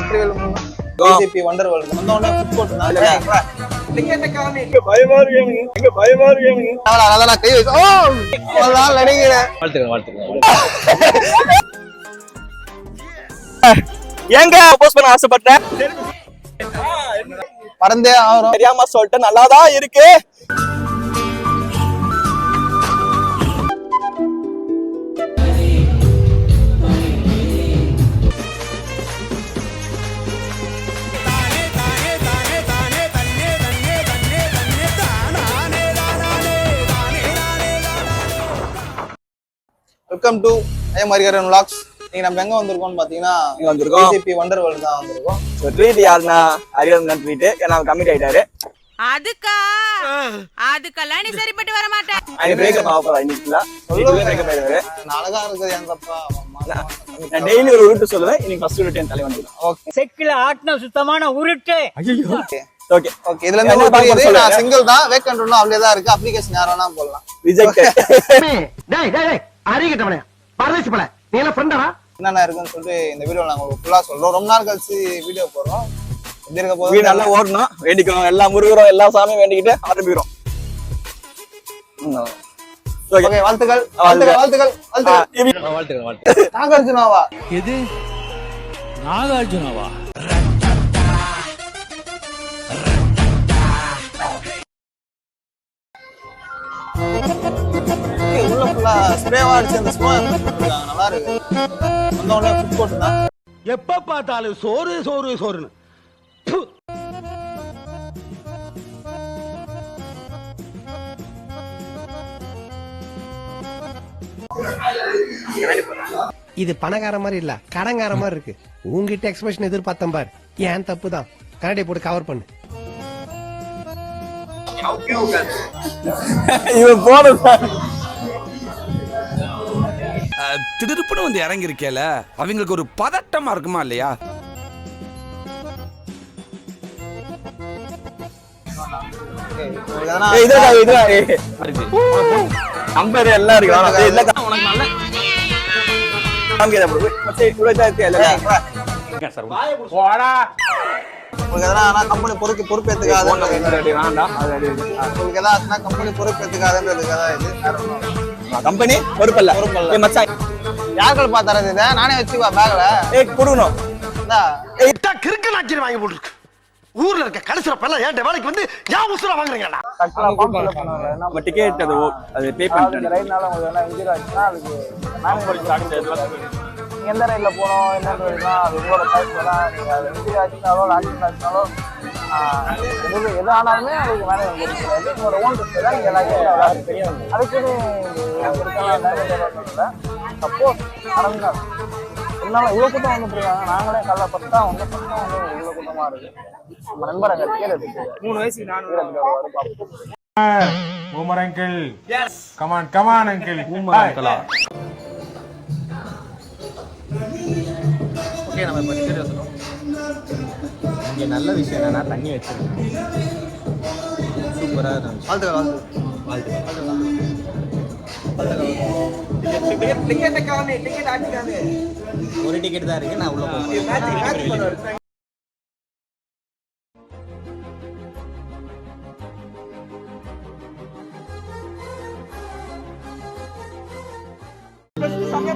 Vetrivel BJP wonder world வந்தோடனே food court கை வச்சு நினைக்கிறேன். ஏங்க போஸ்ட் பண்ண ஆசைப்பட்டேன் பறந்தே ஆகிறோம் தெரியாம சொல்லிட்டு நல்லாதான் இருக்கு. வெல்கம் டு ஐஎம்ஆர்கரன் vlogs. நீங்க நம்ம எங்க வந்திருக்கோம்னு பாத்தீங்கன்னா பிஜேபி வண்டர் வேர்ல்ட் தான் வந்திருக்கோம். ட்வீட் யாருன்னா ஹரிஹரன் ட்வீட் ஏன்னா கமிட் ஆயிட்டாரு. அதுக்கெல்லாம் நீ சரிப்பட்டு வர மாட்டேன். பிரேக்கப் ஆஃபர் இன்னைக்குல பிரேக்கப் ஆயிடுவாரு. அழகா இருக்குது என் தப்பா. நான் டெய்லி ஒரு உருட்டு சொல்லுவேன். இன்னைக்கு ஃபர்ஸ்ட் உருட்டு என் தலைவன். ஓகே செக்கில ஆட்ன சுத்தமான உருட்டு. ஐயோ ஓகே ஓகே இதுல இருந்து ஒரு பாருங்க நான் சிங்கிள் தான் வேக்கன்ட் ஒண்ணு அப்படியே தான் இருக்கு. அப்ளிகேஷன் யாரா வேணா போடலாம். ரிஜெக்டட். டேய் டேய் டேய் அறிகிட்டவனே பரதேசி பல நீ எல்லாம் ஃப்ரெண்டா என்னென்ன இருக்குன்னு சொல்லிட்டு இந்த வீடியோல நாங்க ஃபுல்லா சொல்றோம். ரொம்ப நாள் கழிச்சு வீடியோ போடுறோம். எப்படி இருக்க போகுது? வீடு நல்லா ஓடணும் வேண்டிக்கிறோம். எல்லாம் முருகிறோம் எல்லா சாமியும் வேண்டிக்கிட்டு ஆரம்பிக்கிறோம். ஓகே வாழ்த்துக்கள் வாழ்த்துக்கள் வாழ்த்துக்கள். நாகார்ஜுனாவா? எது நாகார்ஜுனாவா? உள்ள ஃபுல்லா ஸ்ப்ரேவா அடிச்சு அந்த ஸ்ப்ரே நல்லா இருக்கு. வந்தோடனே ஃபுட் கோர்ட் தான். எப்ப பார்த்தாலும் சோறு சோறு சோறுன்னு. இது பணக்கார மாதிரி இல்ல கடங்கார மாதிரி இருக்கு. உங்ககிட்ட எக்ஸ்பிரஷன் எதிர்பார்த்தேன் பார். ஏன் தப்பு தான். கரடி போட்டு கவர் பண்ணு. இவன் போன திடுப்புன்னு வந்து இறங்கி இருக்கேல அவங்களுக்கு ஒரு பதட்டமா இருக்குமா இல்லையா? நம்பர் எல்லாம் இருக்கு. கம்பெனி பொறுப்பேற்றுக்காதுன்றதுக்காக இது கம்பெனி பொறுப்பல்ல மச்சான் யார்கள் பாத்தறது இதை நானே வச்சுக்கா பேக்ல கொடுக்கணும். கிறுக்கு நாச்சி வாங்கி போட்டுருக்கு. ஊர்ல இருக்க கடைசில பல்ல ஏன் வேலைக்கு வந்து ஏன் உசுரா வாங்குறீங்களா? நம்ம டிக்கெட் அது பே பண்ணிட்டேன். ரைட்னால உங்களுக்கு என்ன இன்ஜூரி ஆச்சுன்னா அதுக்கு நீங்க எந்த ரைட்ல போனோம் என்னன்னு தெரியுமா அது உங்களோட டைப்ல தான். நீங்க அது இன்ஜூரி ஆச்சுனாலோ ஆக்சிடென்ட் ஆச்சுனாலோ எது ஆனாலுமே அதுக்கு மேலே முடியாது. உங்களோட ஓன் ரிஸ்க் தான் நீங்க எல்லாத்தையும் தெரியும். அதுக்குன்னு இல்லை. சப்போஸ் நடந்தா இருந்தாலும் இவ்வளோ கூட்டம் வந்துட்டு இருக்காங்க. நாங்களே கல்ல பத்தா ஒன்று பத்தா வந்து இவ்வளோ கூட்டமா இருக்கு. நம்ம நண்பர் அங்கே கேட்கறதுக்கு 3 வயசுக்கு 4 பார்ப்போம். Boomer uncle come on come on uncle boomer அங்கிளா. ஓகே நம்ம இப்போ டிக்கெட் வச்சுருக்கோம். இங்கே நல்ல விஷயம் என்னன்னா தண்ணி வச்சிருக்கோம். சூப்பராக வாழ்த்துக்கள் ஒரு டிக்கெட் தான் இருக்கு. நான் உள்ள போகிறேன்.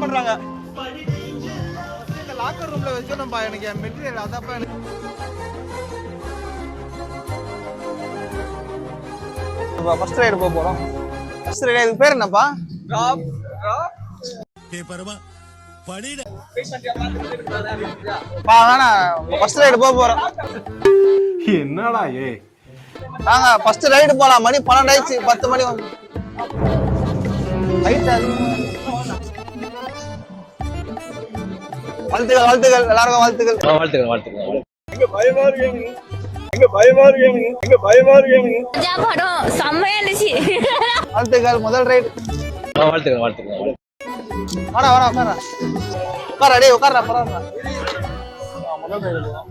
பண்றாங்க லாக்கர் ரூம்ல வச்சு நம்ம எனக்கு மெட்டீரியல் அதப்ப ஃபர்ஸ்ட் ரைடு போறோம். ஃபர்ஸ்ட் ரைடு இதுக்கு பேர் என்னப்பா? டிராப் டேய் பரமா படிடா பா வேணா ஃபர்ஸ்ட் ரைடு போறோம். என்னடா ஏய் வாங்க ஃபர்ஸ்ட் ரைடு போலாம். மணி 12 ஆயிடுச்சு. 10 மணி வாழ்த்துக்கள் எல்லாருக்கும் வாழ்த்துக்கள். எங்க பயமா இருக்கு செம்மையா இருந்துச்சு. வாழ்த்துக்கள் முதல் ரைடு. வாழ்த்துக்கள் வாடா உட்கார டேய் உட்கார்றா பரவாயில்ல. முதல் ரைடு போறோம்.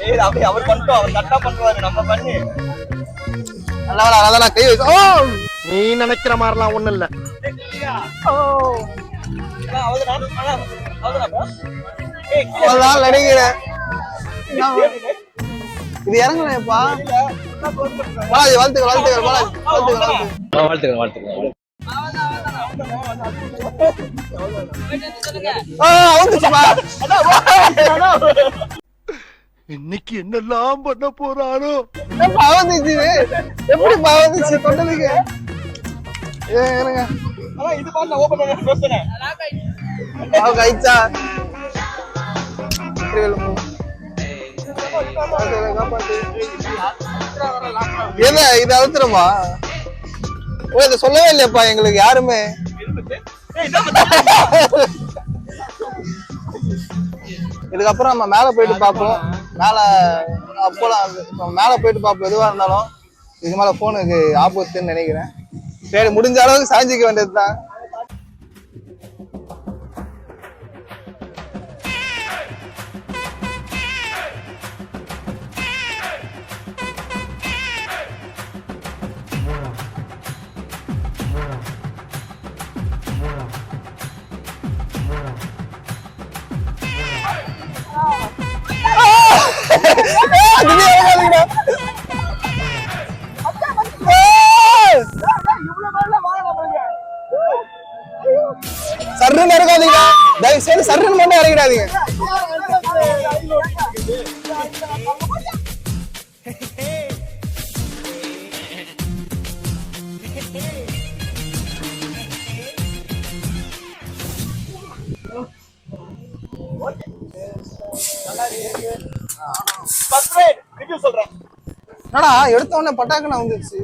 இருடா அப்படியே அவர் பண்ணிட்டோம். அவர் கரெக்டா பண்றாரு. நம்ம பண்ணி நல்லா கை வச்சு. நீ நினைக்கிற மாதிரிலாம் ஒண்ணு இல்ல. அவ்வளவுதான் நினைக்கிறேன். இது இறங்கலையப்பா. பாலாஜி வாழ்த்துக்கள் வாழ்த்துக்கள் பாலாஜி வாழ்த்துக்கள். வந்துச்சுப்பா. இன்னைக்கு என்னெல்லாம் பண்ண போறாரோ. வந்துச்சு எப்படி வந்துச்சு தொட்டதுக்கு. இருங்க இது அழுத்துறமா? ஓ இதை சொல்லவே இல்லையப்பா எங்களுக்கு யாருமே. இதுக்கப்புறம் நம்ம மேல போயிட்டு பார்ப்போம். மேல அப்போலாம் மேல போயிட்டு பார்ப்போம். எதுவா இருந்தாலும் இதுக்கு மேல போனுக்கு ஆபத்துன்னு நினைக்கிறேன். சரி முடிஞ்ச அளவுக்கு சாஞ்சிக்க வேண்டியதுதான். சர்ன்னு இறங்காதீங்க, தயவு செய்து சர்ன்னு மட்டும் இறங்கிடாதீங்க. என்னடா எடுத்த உடனே பட்டாக்குன்னு வந்துருச்சு.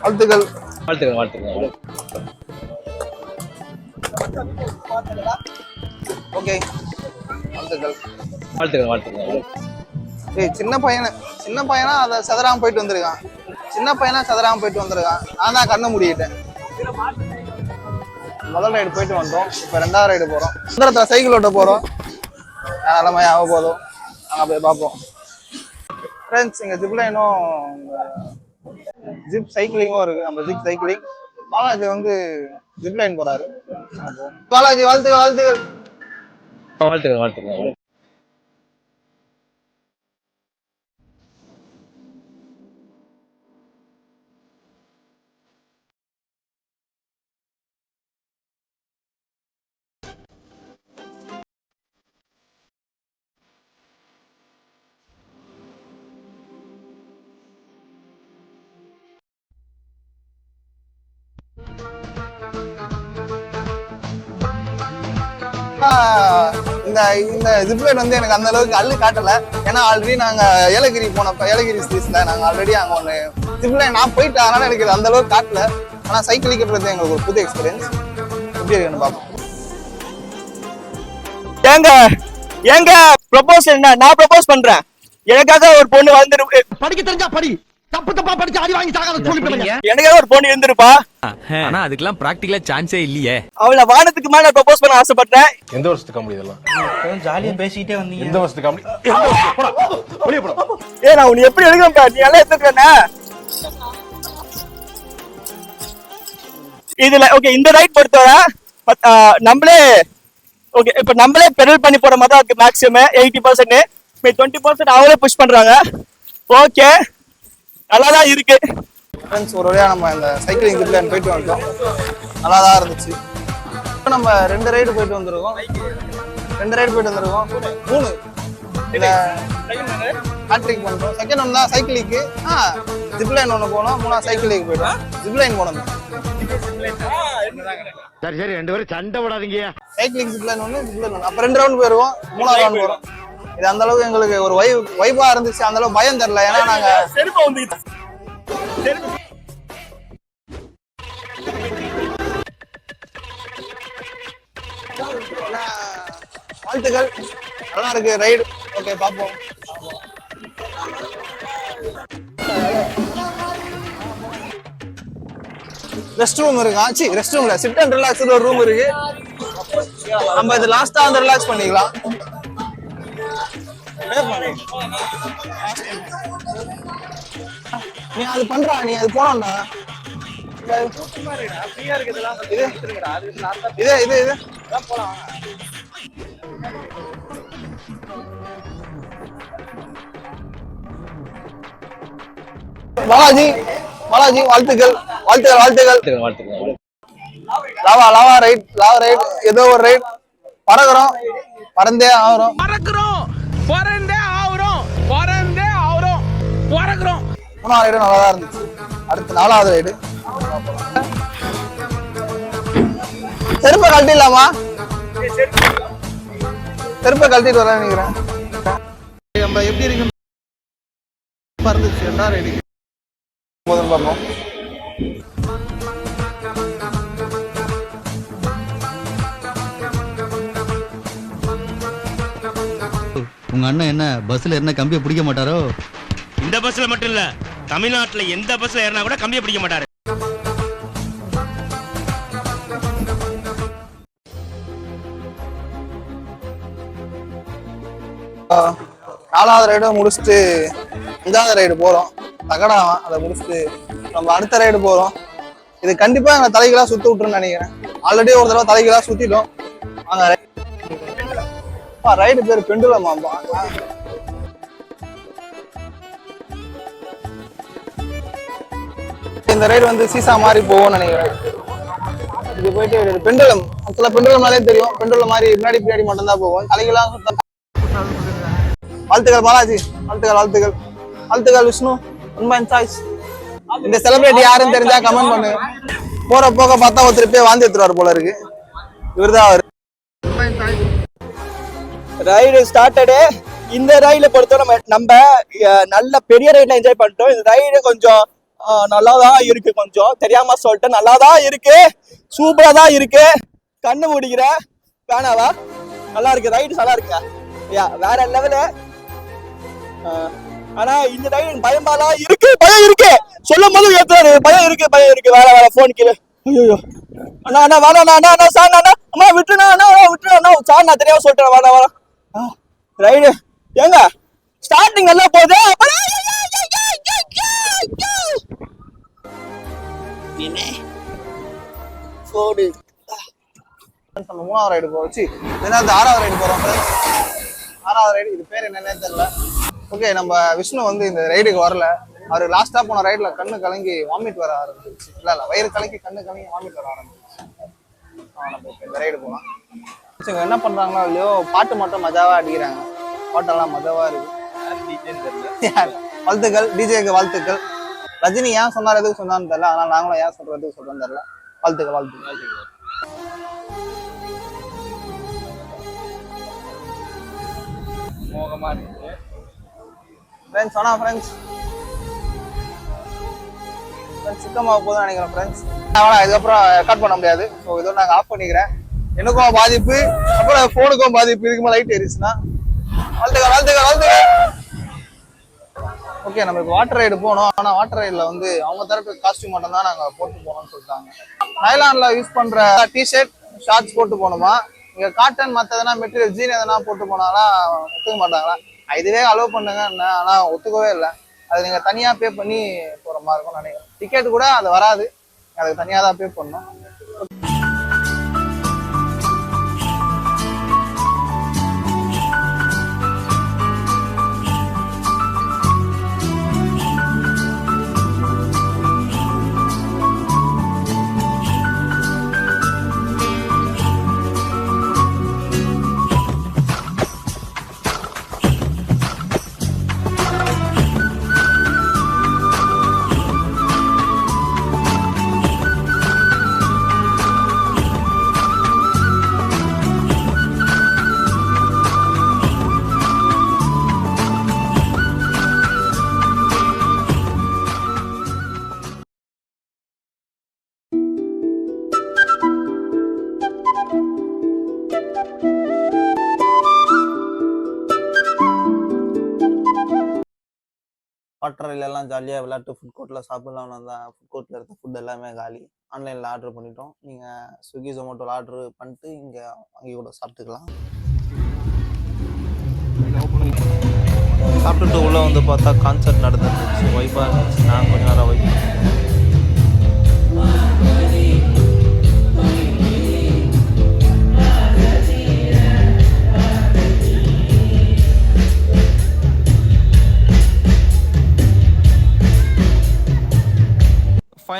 வாழ்த்துக்கள் ஓகே வாழ்த்துக்கள். ஏய் சின்ன பையனா அதை சதராம போயிட்டு வந்திருக்கான். நான் தான் கண்ண முடியிட்டேன். முதல் ரைடு போயிட்டு வந்தோம். இப்ப 2வது ரைடு போறோம். சுந்தரத்துல சைக்கிள் ஓட்ட போறோம். நிலைமை ஆக போதும். நாங்க போய் பார்ப்போம். ஃப்ரெண்ட்ஸ் இங்க ஜிப்லைனும் ஜிப் சைக்கிளிங்கும் இருக்கு. நம்ம ஜிப் சைக்கிளிங். பாலாஜி வந்து ஜிப்லைன் போறாரு. பாலாஜி வாழ்த்துக்கள். இந்த ஜிப்லைன் வந்து எனக்கு அந்த அளவுக்கு அள்ளு காட்டல. ஏன்னா ஆல்ரெடி நாங்க ஏலகிரி போனப்ப ஏலகிரி ஸ்டேஷன்ல நாங்க ஆல்ரெடி அங்க ஒண்ணு ஜிப்லைன் நான் போயிட்டேன். அதனால எனக்கு அந்த அளவுக்கு காட்டல. ஆனா சைக்கிளிக்கிறது எங்களுக்கு ஒரு புது எக்ஸ்பீரியன்ஸ். எப்படி இருக்குன்னு பார்ப்போம். ஏங்க ப்ரொபோஸ் என்ன? நான் ப்ரொபோஸ் பண்றேன். எனக்காக ஒரு பொண்ணு வந்துரு. படிக்க தெரிஞ்சா படி. தப்பு படிச்சு அடி வாங்கி சாகாத சொல்லிட்டு எனக்காக ஒரு பொண்ணு இருந்திருப்பா. ஆனா அதுக்கெல்லாம் பிராக்டிகலா சான்ஸே இல்லையே. அவளை வானத்துக்கு மேல ப்ரொபோஸ் பண்ண ஆசைப்பட்டேன். எந்த வருஷத்துக்கு காமெடி இதெல்லாம்? ஜாலியா பேசிட்டே வந்தீங்க. எந்த வருஷத்துக்கு காமெடி? நான் உன்னை எப்படி எடுக்கிறேன்ப்பா? நீ எல்லாம் எடுத்துக்கிறேன்னா இதுல ஓகே. இந்த ரைட் பொறுத்தவரை நம்மளே ஓகே. இப்ப நம்மளே பெடல் பண்ணி போற மாதிரி இருக்கு. மேக்ஸிமம் 80%, 20% அவங்களே புஷ் பண்றாங்க. ஓகே நல்லாதான் இருக்கு. ஃப்ரெண்ட்ஸ் ஒரு வழியா நம்ம இந்த சைக்கிளிங் ஜிப்லைன் போயிட்டு வந்துட்டோம். நல்லா தான் இருந்துச்சு. நம்ம 2 ரைடு போயிட்டு வந்திருக்கோம். 3 இல்ல ஹேட்ரிக் பண்றோம். செகண்ட் ஒன் தான் சைக்கிளிங்க்கு. ஜிப்லைன் ஒன்று போனோம். 3வது சைக்கிளிங்க்கு போயிட்டோம். ஜிப்லைன் போனோம். சரி 2 பேரும் சண்டை போடாதீங்க. சைக்கிளிங் ஜிப்லைன் ஒன்று. அப்ப 2 ரவுண்ட் போயிருவோம். 3வது ரவுண்ட் போறோம். இது அந்த அளவுக்கு எங்களுக்கு ஒரு வைபா இருந்துச்சு. அந்த அளவுக்கு பயம் தெரியல. ஏன்னா நாங்க வாழ்த்துக்கள். நல்லா இருக்கு ரைடு. ஓகே பாப்போம். ரெஸ்ட் ரூம் இருக்கா? ரெஸ்ட் ரூம்ல சிட் அண்ட் ரிலாக்ஸ் ஒரு ரூம் இருக்கு. நம்ம இது லாஸ்டா வந்து ரிலாக்ஸ் பண்ணிக்கலாம். நீ அது பண்றா, நீ அது போனோம்டா. இது பாலாஜி வாழ்த்துக்கள். லாவா ரைட் ஏதோ ஒரு ரைட் பறந்தே ஆகிறோம். மூணாவது ரைடு நல்லா தான் இருந்துச்சு. அடுத்து 4வது ரைடு. செருப்பை கழட்டிடலாமா? செருப்பை கழட்டிட்டு வரேன் நினைக்கிறேன். நம்ம எப்படி இருக்கு இருந்துச்சு. 2வது ரைடு போதும் பார்ப்போம். உங்க அண்ணன் என்ன பஸ்ல என்ன கம்பியை பிடிக்க மாட்டாரோ? இந்த பஸ்ல மட்டும் இல்ல, தமிழ்நாட்டுல எந்த பஸ்ல ஏறினா கூட கம்பியை பிடிக்க மாட்டாரு. நாலாவது ரைடு முடிச்சுட்டு 5வது ரைடு போறோம். தகடாவன் அதை முடிச்சுட்டு நம்ம அடுத்த ரைடு போறோம். இது கண்டிப்பா எங்க தலைகளா சுத்தி விட்டுருன்னு நினைக்கிறேன். ஆல்ரெடி ஒரு தடவை தலைகளா சுத்திட்டோம். வாங்க ரைடு பேர் பெண்டுலமாப்பா. இந்த ரைடு வந்து சீசா மாதிரி போகும்னு நினைக்கிறேன். இது போயிட்டு பெண்டுலம் சில பெண்டுலம்னாலே தெரியும். பெண்டுலம் மாதிரி முன்னாடி பின்னாடி மட்டும் தான் போகும். தலைகளாம் சுத்தம். வாழ்த்துக்கள் பாலாஜி, வாழ்த்துக்கள் விஷ்ணு. இந்த செலிபிரிட்டி யாருன்னு தெரிஞ்சா கமெண்ட் பண்ணுங்க. போற போக பார்த்தா ஒருத்தர் போய் வாந்தி எடுத்துருவாரு போல இருக்கு. இவர்தான் அவரு. Ride started. இந்த ரைடுல பொறுத்தவரை நம்ம நல்ல பெரிய ரைட்ல என்ஜாய் பண்ணிட்டோம். இந்த ரைடு கொஞ்சம் நல்லாதான் இருக்கு. கொஞ்சம் தெரியாம சொல்லிட்டு நல்லாதான் இருக்கு. சூப்பரா தான் இருக்கு. கண்ணு முடிக்கிற வேணாவா? நல்லா இருக்கு. ரைடு நல்லா இருக்கு. வேற லெவலு. ஆனா இந்த ரைடு பயமாலாம் இருக்கு. பயம் இருக்கு. சொல்லும் போது ஏத்துறாரு. பயம் இருக்கு. வேற போன் கீழே. ஐயோ அண்ணா வேணா சார் அம்மா விட்டுருண்ணா சார் நான் தெரியாம சொல்லிட்டேன். வேணா ரைடு ஏங்க ஸ்டார்டிங் நல்லா போகுது. நம்ம 3வது ரைடு போச்சு. 6வது ரைடு போறோம். 6வது ரைடு இது பேர் என்னன்னே தெரியல. ஓகே, நம்ம விஷ்ணு வந்து இந்த ரைடுக்கு வரல. அவரு லாஸ்டா போன ரைட்ல கண்ணு கலங்கி வாமிட் வர ஆரம்பிச்சிருச்சு. இல்ல வயிறு கலங்கி கண்ணு கலங்கி வாமிட் வர ஆரம்பிச்சிருச்சு. நம்ம இப்போ இந்த ரைடு போகலாம். என்ன பண்றாங்களோ இல்லையோ பாட்டு மட்டும் மஜாவா அடிக்கிறாங்க. பாட்டெல்லாம் மஜாவா இருக்கு. வாழ்த்துக்கள் டிஜேக்கு வாழ்த்துக்கள். ரஜினி ஏன் சொன்னார் எதுக்கு சொன்னான்னு தெரியல. ஆனால் நாங்களும் ஏன் சொல்றதுக்கு சொல்றோன்னு தெரியல. வாழ்த்துக்கள். மோகமா இருக்கு ஃப்ரெண்ட்ஸ். ஆனால் ஃப்ரெண்ட்ஸ் சுத்தமாக போதும் நினைக்கிறேன் ஃப்ரெண்ட்ஸ். இதுக்கப்புறம் ரெக்கார்ட் பண்ண முடியாது. ஸோ இதோட நாங்கள் ஆஃப் பண்ணிக்கிறேன். எனக்கும் பாதிப்பு, அப்புறம் ஃபோனுக்கும் பாதிப்பு. இதுக்கு மேலே லைட் எரிச்சுன்னா வாழ்த்துக்கள். ஓகே, நம்ம இப்போ வாட்டர் ரைடு போனோம். ஆனால் வாட்டர் ரைடில் வந்து அவங்க தரப்பு காஸ்டியூம் மட்டும் தான் நாங்கள் போட்டு போனோம்னு சொல்லிட்டாங்க. நைலானில் யூஸ் பண்ணுற டிஷர்ட் ஷார்ட்ஸ் போட்டு போகணுமா? இங்கே காட்டன் மற்ற எதனா மெட்டீரியல் ஜீன் எதனா போட்டு போனாலாம் ஒத்துக்க மாட்டாங்களா? இதுவே அலோவ் பண்ணுங்க. ஆனால் ஒத்துக்கவே இல்லை. அது நீங்கள் தனியாக பே பண்ணி போகிற மாதிரி இருக்கும்னு நினைக்கிறேன். டிக்கெட் கூட அது வராது. அதுக்கு தனியாக தான் பே பண்ணணும். வாட்டரிலெல்லாம் ஜாலியாக விளையாட்டு ஃபுட் கோர்ட்டில் சாப்பிட்லாம்னு வந்தால் ஃபுட் கோர்ட்டில் இருக்க ஃபுட் எல்லாமே காலி. ஆன்லைனில் ஆர்டர் பண்ணிட்டோம். நீங்கள் ஸ்விக்கி ஜொமேட்டோவில் ஆர்டர் பண்ணிட்டு இங்கே வாங்கி கூட சாப்பிட்டுக்கலாம். சாப்பிட்டுட்டு உள்ளே வந்து பார்த்தா கான்சர்ட் நடந்துருந்துச்சு. வைப்பாக இருந்துச்சு. நான் கொஞ்ச நேரம் வைப்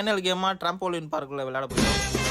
ஃபைனல் கேமா ட்ராம்போலின் பார்க்குள்ள விளையாட போகிறோம்.